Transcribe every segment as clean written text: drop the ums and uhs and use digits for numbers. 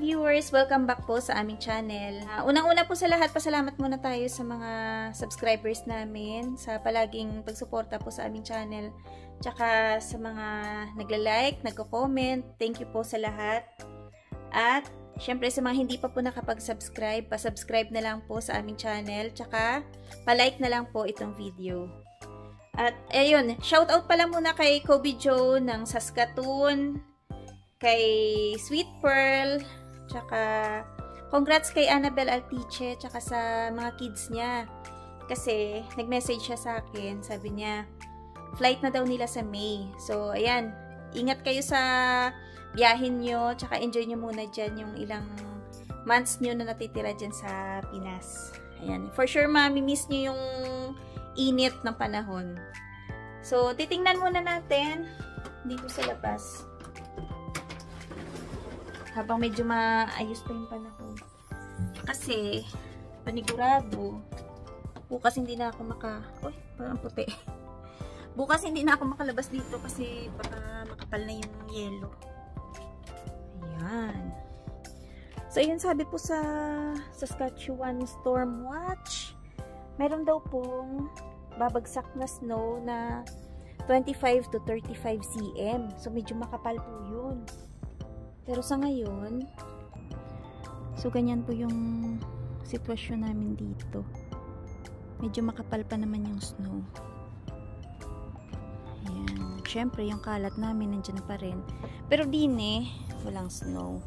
viewers! Welcome back po sa aming channel. Unang-una po sa lahat, pasalamat muna tayo sa mga subscribers namin sa palaging pagsuporta po sa aming channel. Tsaka sa mga nagla-like, nagko-comment. Thank you po sa lahat. At syempre sa mga hindi pa po nakapag-subscribe, pa-subscribe na lang po sa aming channel. Tsaka pa-like na lang po itong video. At ayun, shoutout pala muna kay Kobe Joe ng Saskatoon, kay Sweet Pearl, tsaka congrats kay Annabelle Altiche, tsaka sa mga kids niya. Kasi nag-message siya sa akin, sabi niya, flight na daw nila sa May. So, ayan, ingat kayo sa biyahin nyo, tsaka enjoy nyo muna dyan yung ilang months nyo na natitira dyan sa Pinas. Ayan, for sure mami-miss nyo yung init ng panahon. So, titingnan muna natin dito sa labas. Habang medyo maayos pa yung panahon. Kasi, panigurado, bukas hindi na ako uy, parang puti. Bukas hindi na ako makalabas dito kasi baka makapal na yung yelo. Ayan. So, yun sabi po sa Saskatchewan Storm Watch, meron daw pong babagsak na snow na 25 to 35 cm. So, medyo makapal po yun. Pero sa ngayon, so ganyan po yung sitwasyon namin dito. Medyo makapal pa naman yung snow. Ayan. Siyempre, yung kalat namin nandiyan pa rin. Pero din walang snow.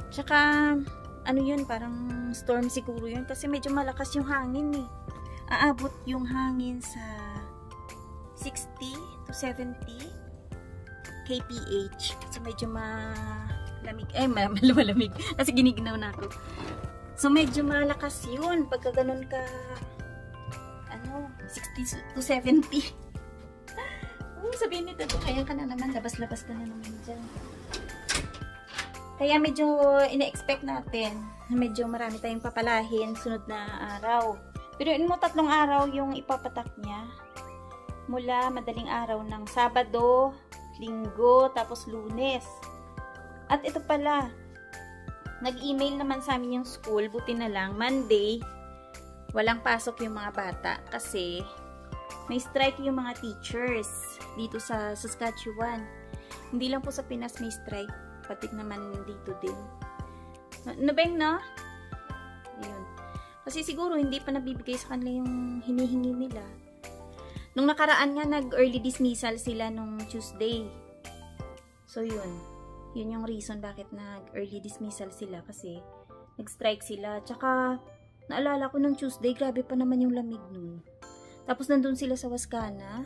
Tsaka, ano yun, parang storm siguro yun. Kasi medyo malakas yung hangin Aabot yung hangin sa 60 to 70 kph. So, medyo malamig. Malamig. Kasi giniginaw na ako. So, medyo malakas yun. Pagka ganun ka, 60 to 70. Sabihin nito, kaya ka na naman. Labas-labas ka na naman dyan. Kaya medyo ina-expect natin na medyo marami tayong papalahin sunod na araw. Pero yun mo, 3 araw yung ipapatak niya. Mula madaling araw ng Sabado, Linggo, tapos Lunes. At ito pala, nag-email naman sa amin yung school, buti na lang, Monday, walang pasok yung mga bata kasi may strike yung mga teachers dito sa Saskatchewan. Hindi lang po sa Pinas may strike, pati naman dito din. Nabeng na? Ayun. Kasi siguro hindi pa nabibigay sa kanila yung hinihingi nila. Nung nakaraan nga, nag-early dismissal sila nung Tuesday. So, yun. Yun yung reason bakit nag-early dismissal sila. Kasi, nag-strike sila. Tsaka, naalala ko nung Tuesday, grabe pa naman yung lamig nun. Tapos, nandun sila sa Wascana.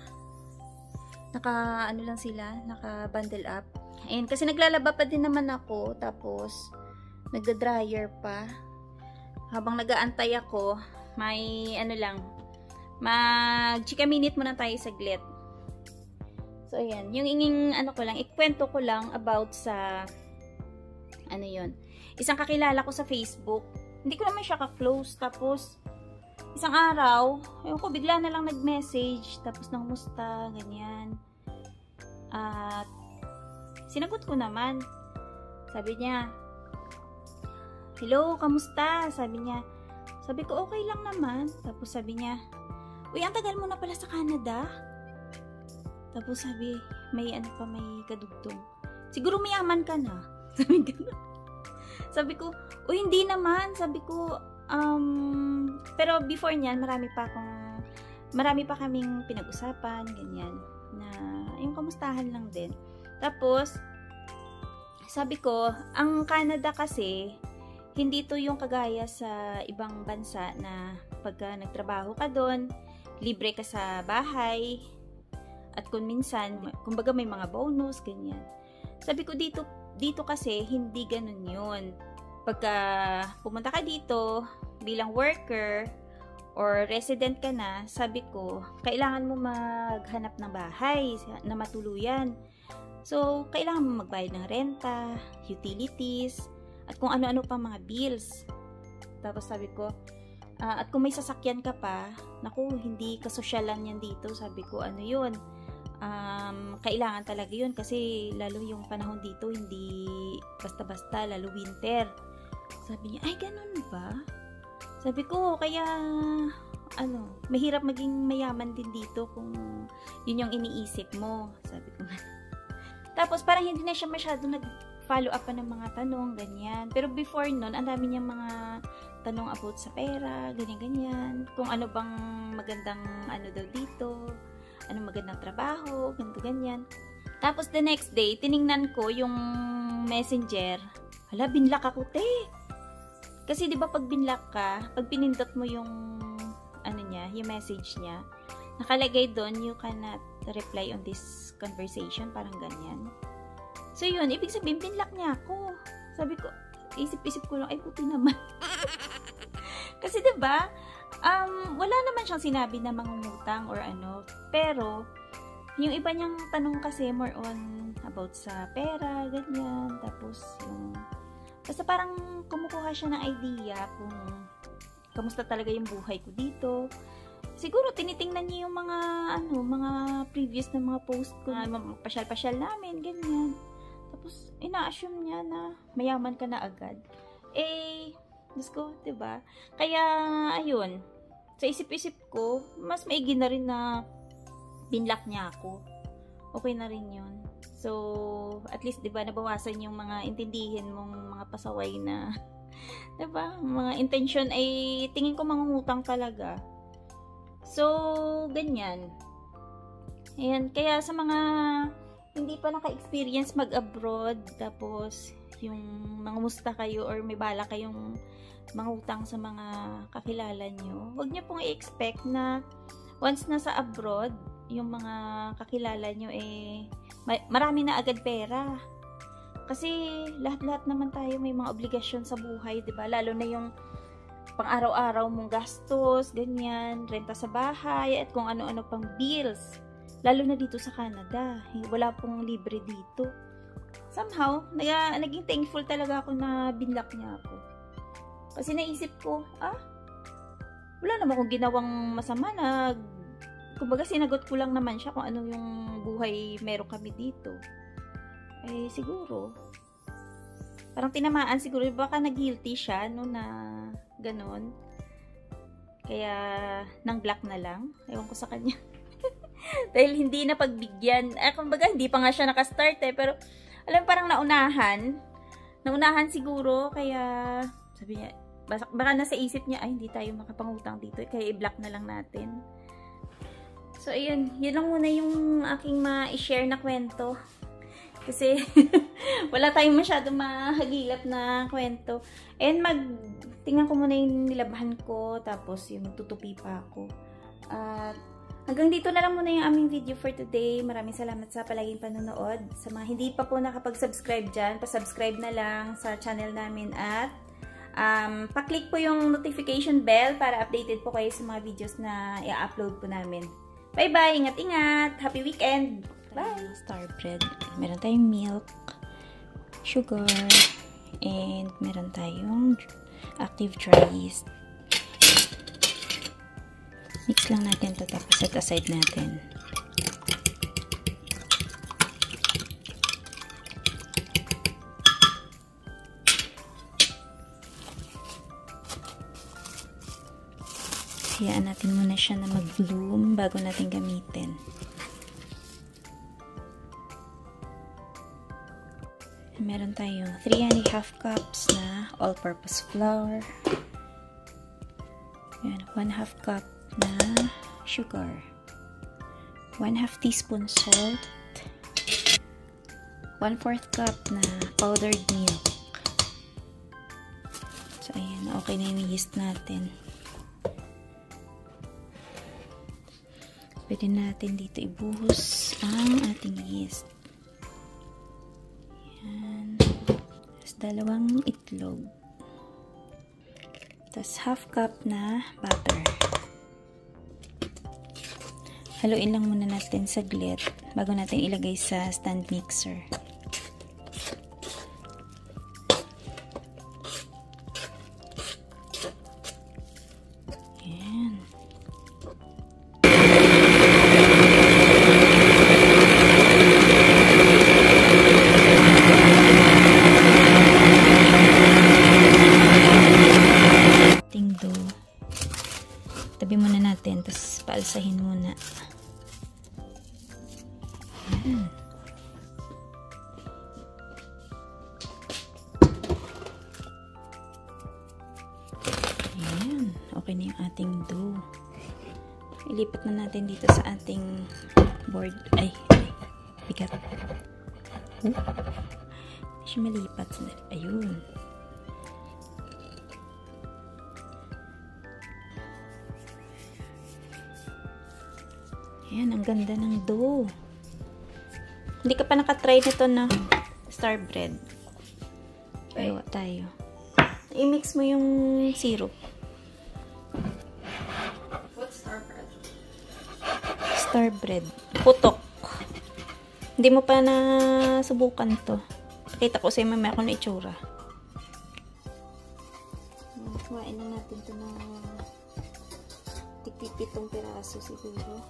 Naka-bundle up. Ayun, kasi naglalaba pa din naman ako. Tapos, nagda-dryer pa. Habang nag-aantay ako, may mag-chika minute muna tayo saglit. So, ayan. Yung ikwento ko lang about sa, isang kakilala ko sa Facebook. Hindi ko naman siya ka-close. Tapos, isang araw, bigla na lang nag-message. Tapos, nangumusta, ganyan. At, sinagot ko naman. Sabi niya, hello, kamusta? Sabi niya. Sabi ko, okay lang naman. Tapos, sabi niya, uy, ang tagal mo na pala sa Canada. Tapos sabi, may kadugtong. Siguro mayaman ka na. Sabi ko, uy, hindi naman. Sabi ko, pero before niyan, marami pa kaming pinag-usapan, ganyan. Na, yung kamustahan lang din. Tapos, sabi ko, ang Canada kasi, hindi to yung kagaya sa ibang bansa na pagka nagtrabaho ka doon, libre ka sa bahay, at kung minsan, kumbaga may mga bonus, ganyan. Sabi ko dito kasi, hindi ganun yun. Pagka pumunta ka dito, bilang worker, or resident ka na, sabi ko, kailangan mo maghanap ng bahay na matuluyan. So, kailangan mo magbayad ng renta, utilities, at kung ano-ano pa mga bills. Tapos sabi ko, at kung may sasakyan ka pa, naku, hindi kasosyalan yan dito. Sabi ko, ano yun? kailangan talaga yun kasi lalo yung panahon dito hindi basta-basta, lalo winter. Sabi niya, ay ganun ba? Sabi ko, kaya mahirap maging mayaman din dito kung yun yung iniisip mo. Sabi ko nga. Tapos parang hindi na siya masyado nag-follow up pa ng mga tanong, ganyan. Pero before nun, ang dami niyang mga tanong about sa pera, ganyan-ganyan. Kung ano bang magandang daw dito, ano magandang trabaho, ganito, ganyan. Tapos the next day, tiningnan ko yung messenger. Hala, binlock ako, te. Kasi di ba pag binlock ka, pag pinindot mo yung yung message niya, nakalagay doon, you cannot reply on this conversation, parang ganyan. So yun, ibig sabihin, binlock niya ako. Sabi ko, isip-isip ko lang, ay puti naman. Kasi diba, wala naman siyang sinabi na mangungutang or ano, pero yung iba niyang tanong kasi more on about sa pera, ganyan, tapos yung basta parang kumukuha siya ng idea kung kamusta talaga yung buhay ko dito. Siguro tinitingnan niya yung mga previous na mga post ko, pasyal-pasyal namin, ganyan. Tapos ina-assume niya na mayaman ka na agad. Let's go, diba? Kaya ayun, sa isip-isip ko, mas maigi na rin na binlock niya ako. Okay na rin yun. So, at least, diba, nabawasan yung mga intindihin mong mga pasaway na, diba, mga intention ay tingin ko mangungutang talaga. So, ganyan. Ayan, kaya sa mga hindi pa naka-experience mag-abroad, tapos yung mangumusta kayo or may bala kayong mangutang sa mga kakilala nyo, huwag nyo pong i-expect na once nasa abroad, yung mga kakilala nyo marami na agad pera. Kasi lahat-lahat naman tayo may mga obligasyon sa buhay, 'di ba? Lalo na yung pang-araw-araw mong gastos, ganyan, renta sa bahay, at kung ano-ano pang bills. Lalo na dito sa Canada. Wala pong libre dito. Somehow, naging thankful talaga ako na binlock niya ako. Kasi naisip ko, wala naman akong ginawang masama na kumbaga sinagot ko lang naman siya kung ano yung buhay meron kami dito. Siguro parang tinamaan siguro, baka na-guilty siya na ganon. Kaya nang block na lang. Ewan ko sa kanya. Dahil hindi na pagbigyan. Kumbaga hindi pa nga siya nakastart pero alam, parang naunahan siguro, kaya sabi niya, baka nasa isip niya, ay hindi tayo makapangutang dito, kaya i-block na lang natin. So, ayun. Yun lang muna yung aking ma-share na kwento. Kasi, wala tayong masyado mahagilap na kwento. And tingnan ko muna yung nilabahan ko, tapos yung tutupi pa ako. At, hanggang dito na lang muna yung aming video for today. Maraming salamat sa palaging panonood. Sa mga hindi pa po nakapag-subscribe dyan, pa-subscribe na lang sa channel namin at pa-click po yung notification bell para updated po kayo sa mga videos na i-upload po namin. Bye-bye! Ingat-ingat! Happy weekend! Bye! Star bread. Meron tayong milk, sugar, and meron tayong active dry yeast. Mix lang natin ito, tapos set aside natin. Hayaan natin muna siya na mag-bloom bago natin gamitin. Meron tayong 3½ cups na all-purpose flour. Ayan, 1/2 cup na sugar. 1/2 teaspoon salt. 1/4 cup na powdered milk. So, ayan, okay na yung yeast natin. Pwede natin dito ibuhos ang ating yeast. Ayan. Tapos 2 itlog. Tapos 1/2 cup na butter. Haluin lang muna natin saglit bago natin ilagay sa stand mixer. Isahin muna. Ayan. Ayan. Okay na yung ating dough. Ilipat na natin dito sa ating board. Ay, bigat. Hindi siya malipat. Ayun. Ayan, ang ganda ng dough. Hindi ka pa nakatry nito na star bread. Ayaw tayo. I-mix mo yung syrup. What's star bread? Star bread. Putok. Hindi mo pa nasubukan to. Pakita ko sa'yo mamaya kung ano itsura. Kumain na natin to na tig-pitong piraso siguro.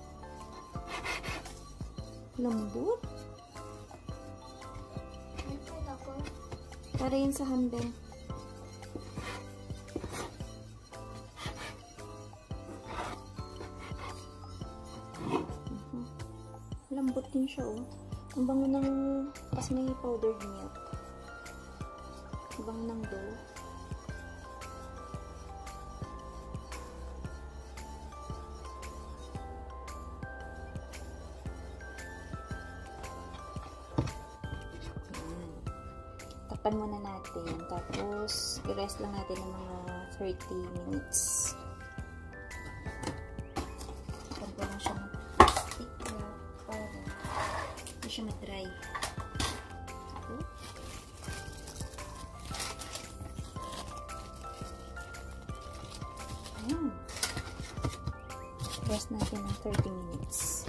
Lambot. Para yun sa hambing. Lambot din siya, oh. Ang bango ng kasi may powdered milk. Ang bango ng dough. Tapan muna natin. Tapos, i-rest lang natin ng mga 30 minutes. Tapan ko lang siya mag-stick para hindi siya mag-dry. Ayan. Rest natin ng 30 minutes.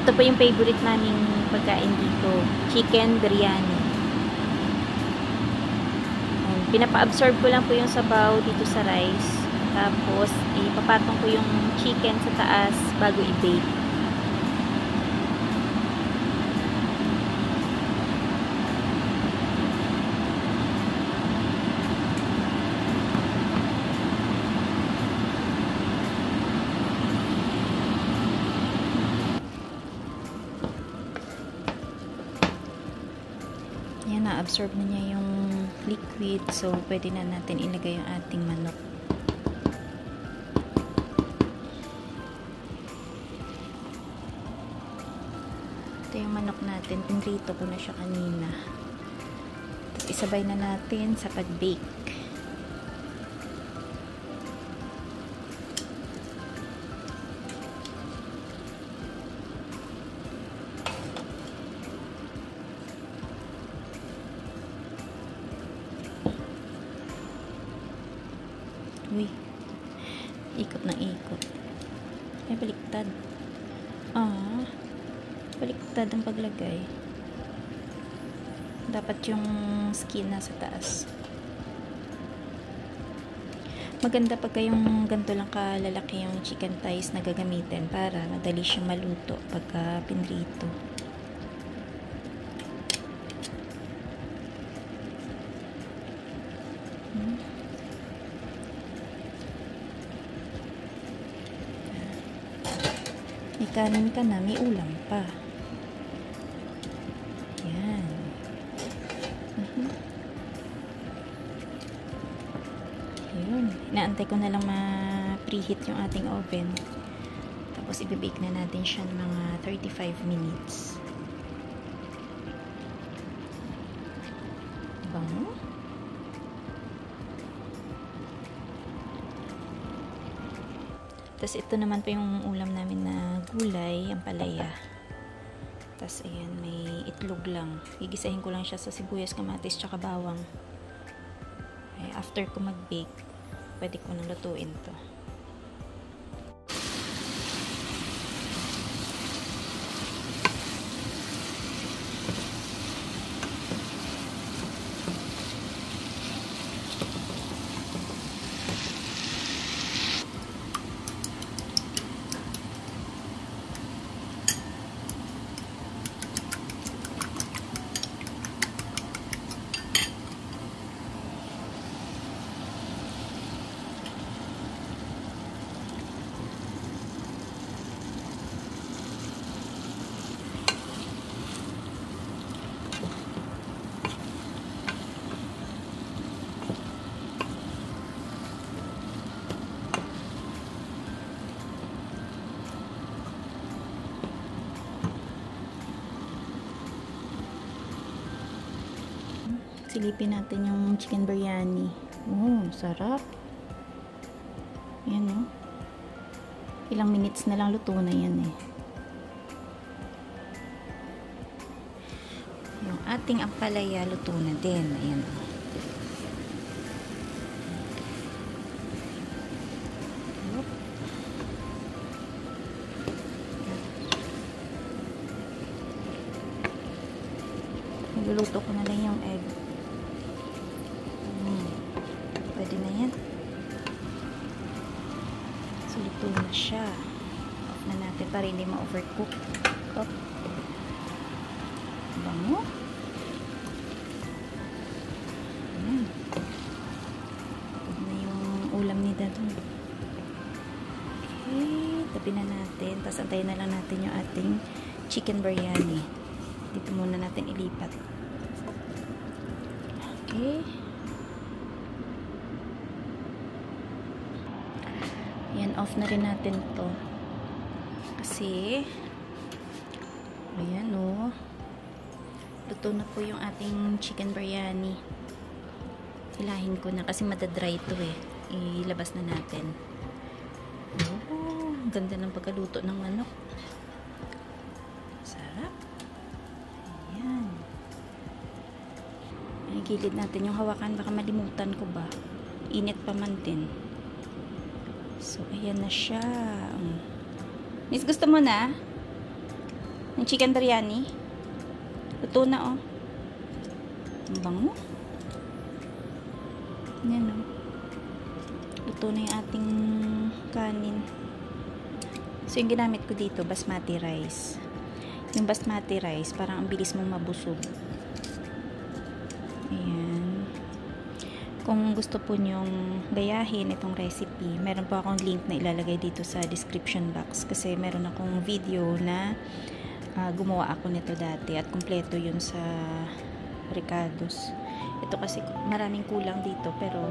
Ito po yung favorite naming pagkain dito. Chicken biryani. Pinapa-absorb ko lang po yung sabaw dito sa rice. Tapos, ipapatong ko yung chicken sa taas bago i-bake. na-absorb na niya yung liquid. So, pwede na natin ilagay yung ating manok. Ito yung manok natin. Pinrito ko na siya kanina. Tapos, isabay na natin sa pag-bake. Uy, ikot ng ikot. Ay, baliktad. Baliktad ang paglagay. Dapat yung skin nasa taas. Maganda pagka yung ganito lang kalalaki yung chicken thighs na gagamitin para madali siyang maluto pagka pinrito. May kanin ka na, may ulam pa. Yan. Yun. Inaantay ko na lang ma-preheat yung ating oven. Tapos ibibake na natin siya ng mga 35 minutes. Bango. Tapos ito naman po yung ulam namin na gulay, ang palaya. Tapos ayan, may itlog lang. Gigisahin ko lang siya sa sibuyas, kamatis, tsaka bawang. Ay, after ko mag-bake, pwede ko nang lutuin to. Silipin natin yung chicken biryani. Oh, sarap. Yan, oh. Ilang minutes na lang luto na yan, eh. Yung ating ampalaya luto na din. Ayan, oh. Niluluto ko na lang yung egg. Pwede na yan. So, luto na siya. Off na natin para hindi ma-overcook. Off. Bango. Ayan. Pwede na yung ulam ni Dadon. Okay. Tabi na natin. Tapos antayin na lang natin yung ating chicken biryani. Dito muna natin ilipat. Okay. Yan, off na rin natin to. Kasi, ayan o. Luto na po yung ating chicken biryani. Hilahin ko na kasi madadry to eh. Ilabas na natin. Oh, ganda ng pagkaluto ng manok. Sarap. Ayan. Ay, gilid natin yung hawakan. Baka malimutan ko ba. Init pa man din. So, ayan na siya. Miss, gusto mo na? Ng chicken biryani? Luto na, oh. Ang bango. Yan, oh. Luto na yung ating kanin. So, yung ginamit ko dito, basmati rice. Yung basmati rice, parang ang bilis mong mabusog. Ayan. Kung gusto po nyong gayahin itong recipe, meron po akong link na ilalagay dito sa description box kasi meron akong video na gumawa ako nito dati at kumpleto yun sa recados. Ito kasi maraming kulang dito, pero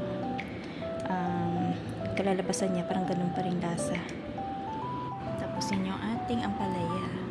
kalalabasan niya parang ganun pa rin lasa. Tapos yun yung ating ampalaya.